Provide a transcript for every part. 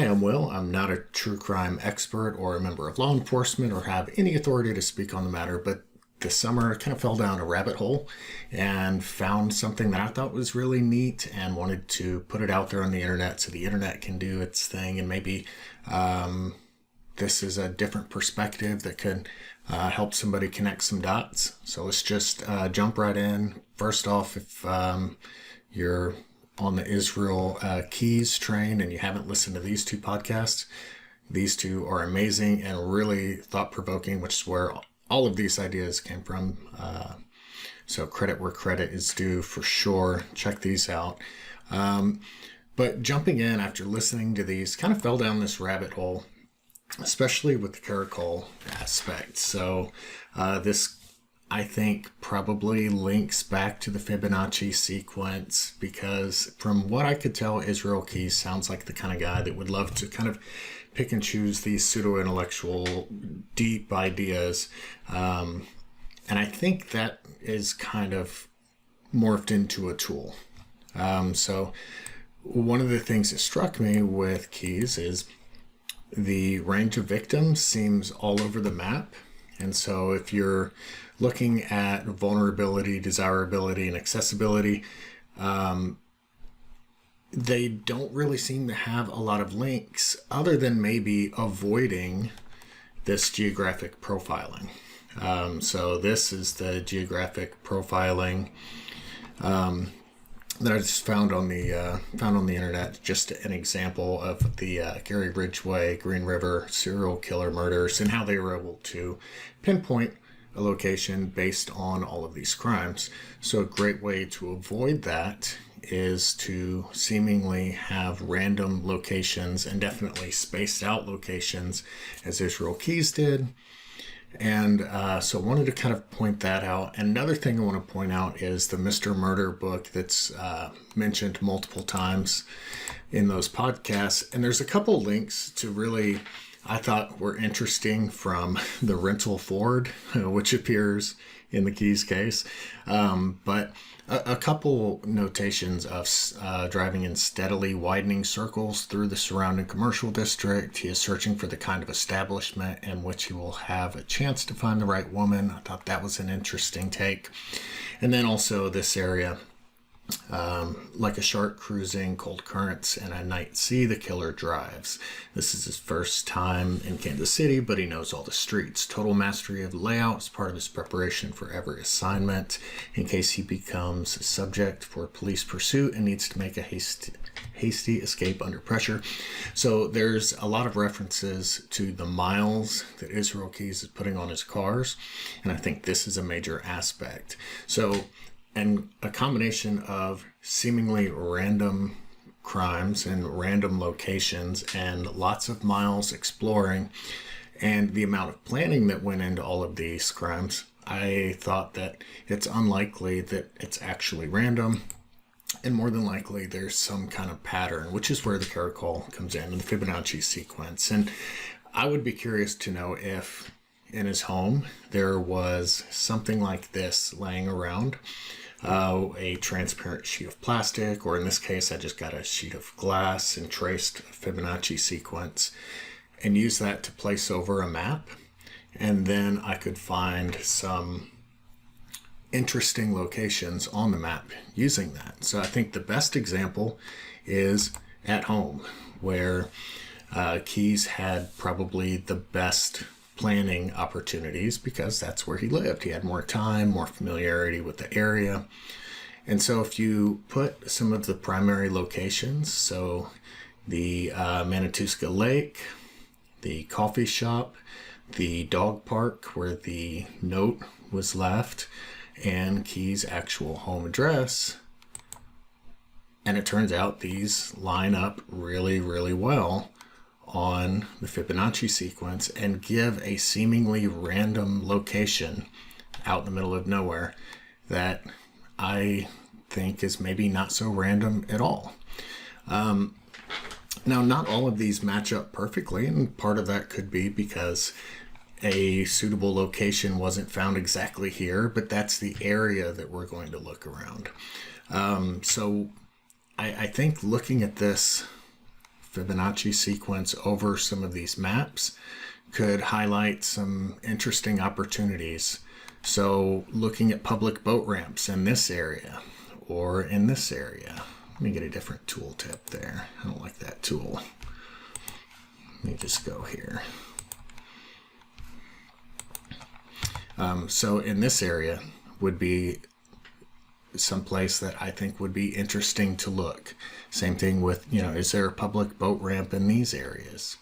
I'm Will. I'm not a true crime expert or a member of law enforcement or have any authority to speak on the matter, but this summer I kind of fell down a rabbit hole and found something that I thought was really neat and wanted to put it out there on the internet so the internet can do its thing, and maybe this is a different perspective that could help somebody connect some dots. So let's just jump right in. First off, if you're on the Israel Keys train and you haven't listened to these two podcasts, these two are amazing and really thought-provoking, which is where all of these ideas came from. So credit where credit is due for sure. Check these out. But jumping in after listening to these, kind of fell down this rabbit hole, especially with the caracol aspect. So this, I think, probably links back to the Fibonacci sequence, because from what I could tell, Israel Keys sounds like the kind of guy that would love to kind of pick and choose these pseudo-intellectual deep ideas. And I think that is kind of morphed into a tool. So one of the things that struck me with Keys is the range of victims seems all over the map. And so if you're looking at vulnerability, desirability, and accessibility, they don't really seem to have a lot of links other than maybe avoiding this geographic profiling. So this is the geographic profiling that I just found on the internet. Just an example of the Gary Ridgway, Green River serial killer murders and how they were able to pinpoint a location based on all of these crimes. So a great way to avoid that is to seemingly have random locations, and definitely spaced out locations, as Israel Keys did. And so I wanted to kind of point that out. And another thing I want to point out is the Mr. Murder book that's mentioned multiple times in those podcasts. And there's a couple links to really, I thought, were interesting from the rental Ford, which appears in the Keys case. But a couple notations of driving in steadily widening circles through the surrounding commercial district. He is searching for the kind of establishment in which he will have a chance to find the right woman. I thought that was an interesting take. And then also this area, like a shark cruising cold currents and a night sea, the killer drives. This is his first time in Kansas City, but he knows all the streets. Total mastery of layout is part of his preparation for every assignment in case he becomes subject for police pursuit and needs to make a hasty escape under pressure. So there's a lot of references to the miles that Israel Keys is putting on his cars, and I think this is a major aspect. So, and a combination of seemingly random crimes and random locations and lots of miles exploring and the amount of planning that went into all of these crimes, I thought that it's unlikely that it's actually random, and more than likely there's some kind of pattern, which is where the caracol comes in and the Fibonacci sequence. And I would be curious to know if in his home there was something like this laying around. A transparent sheet of plastic, or in this case, I just got a sheet of glass and traced a Fibonacci sequence and used that to place over a map. And then I could find some interesting locations on the map using that. So I think the best example is at home, where Keys had probably the best planning opportunities because that's where he lived. He had more time, more familiarity with the area. And so if you put some of the primary locations, so the Manitousca Lake, the coffee shop, the dog park where the note was left, and Key's actual home address, and it turns out these line up really, really well on the Fibonacci sequence and give a seemingly random location out in the middle of nowhere that I think is maybe not so random at all. Now, not all of these match up perfectly, and part of that could be because a suitable location wasn't found exactly here, but that's the area that we're going to look around. So I think looking at this Fibonacci sequence over some of these maps could highlight some interesting opportunities. So looking at public boat ramps in this area or in this area. Let me get a different tooltip there. I don't like that tool. Let me just go here. So in this area would be someplace that I think would be interesting to look. Same thing with, is there a public boat ramp in these areas?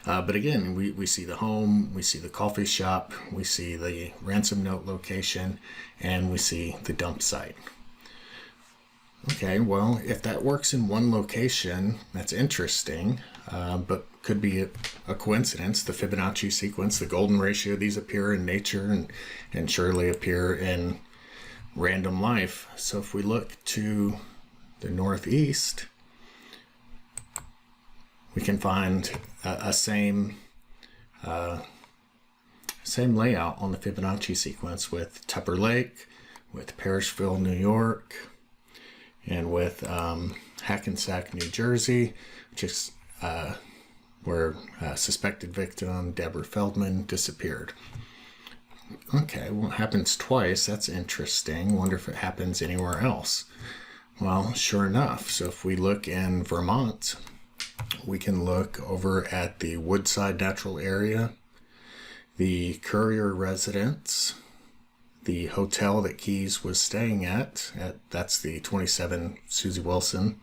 But again, we see the home, we see the coffee shop, we see the ransom note location, and we see the dump site. Okay, well, if that works in one location, that's interesting, but could be a coincidence. The Fibonacci sequence, the golden ratio, these appear in nature and surely appear in random life. So if we look to the northeast, we can find a same layout on the Fibonacci sequence with Tupper Lake, with Parrishville, New York, and with Hackensack, New Jersey, which is where suspected victim Deborah Feldman disappeared. Okay, well, it happens twice. That's interesting. Wonder if it happens anywhere else. Well, sure enough. So if we look in Vermont, we can look over at the Woodside Natural Area, the Courier Residence, the hotel that Keyes was staying at that's the 27 Susie Wilson,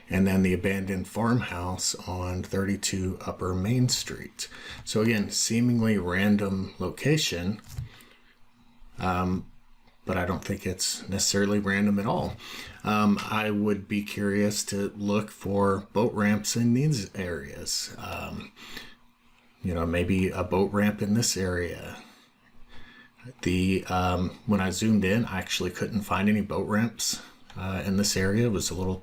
and then the abandoned farmhouse on 32 Upper Main Street. So again, seemingly random location, but I don't think it's necessarily random at all. I would be curious to look for boat ramps in these areas. Maybe a boat ramp in this area. When I zoomed in, I actually couldn't find any boat ramps in this area. It was a little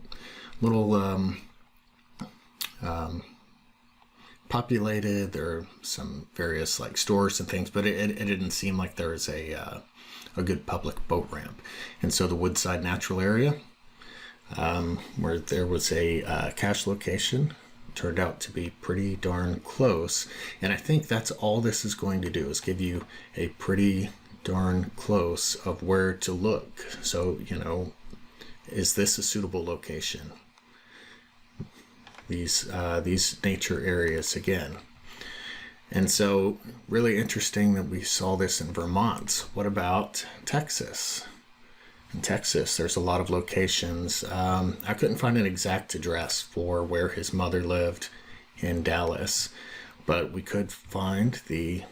populated. There are some various like stores and things, but it didn't seem like there was a good public boat ramp. And so the Woodside Natural Area, where there was a cache location, turned out to be pretty darn close. And I think that's all this is going to do, is give you a pretty darn close of where to look. So, is this a suitable location? These nature areas again. And so really interesting that we saw this in Vermont. What about Texas? In Texas, there's a lot of locations. I couldn't find an exact address for where his mother lived in Dallas, but we could find the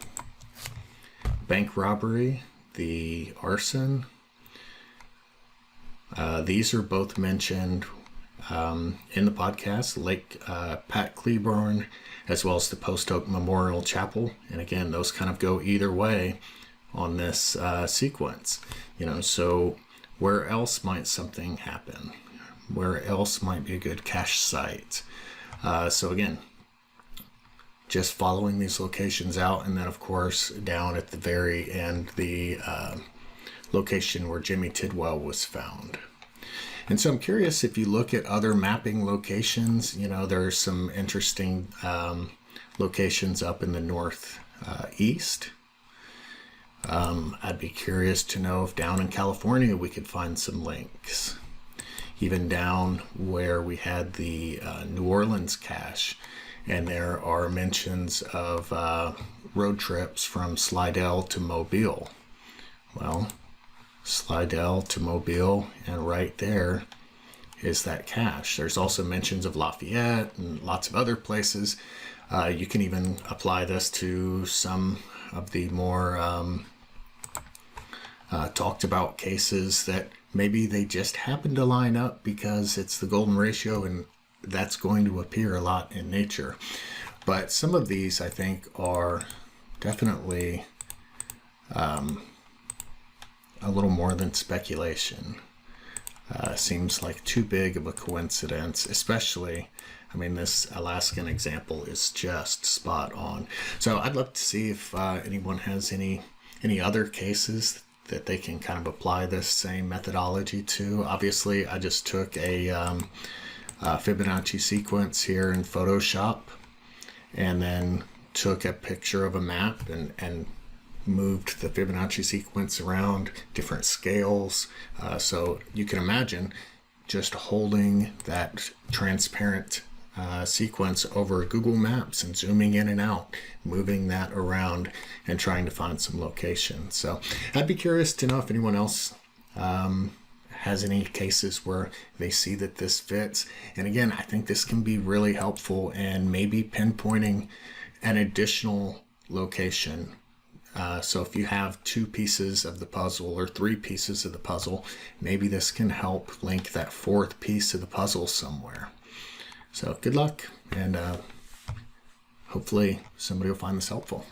bank robbery, the arson. These are both mentioned in the podcast, Lake Pat Cleburne, as well as the Post Oak Memorial Chapel. And again, those kind of go either way on this sequence. So where else might something happen? Where else might be a good cache site? So again, just following these locations out, and then of course down at the very end, the location where Jimmy Tidwell was found. And so I'm curious, if you look at other mapping locations, there's some interesting locations up in the northeast. I'd be curious to know if down in California we could find some links. Even down where we had the New Orleans cache, and there are mentions of road trips from Slidell to Mobile. Well, Slidell to Mobile, and right there is that cache. There's also mentions of Lafayette and lots of other places. You can even apply this to some of the more talked about cases that maybe they just happen to line up because it's the golden ratio, and that's going to appear a lot in nature. But some of these, I think, are definitely a little more than speculation. Seems like too big of a coincidence, especially, this Alaskan example is just spot on. So I'd love to see if anyone has any other cases that they can kind of apply this same methodology to. Obviously, I just took a Fibonacci sequence here in Photoshop, and then took a picture of a map and moved the Fibonacci sequence around different scales. So you can imagine just holding that transparent sequence over Google Maps and zooming in and out, moving that around and trying to find some location. So I'd be curious to know if anyone else has any cases where they see that this fits. And again, I think this can be really helpful in maybe pinpointing an additional location. So if you have 2 pieces of the puzzle or 3 pieces of the puzzle, maybe this can help link that 4th piece of the puzzle somewhere. So good luck, and hopefully somebody will find this helpful.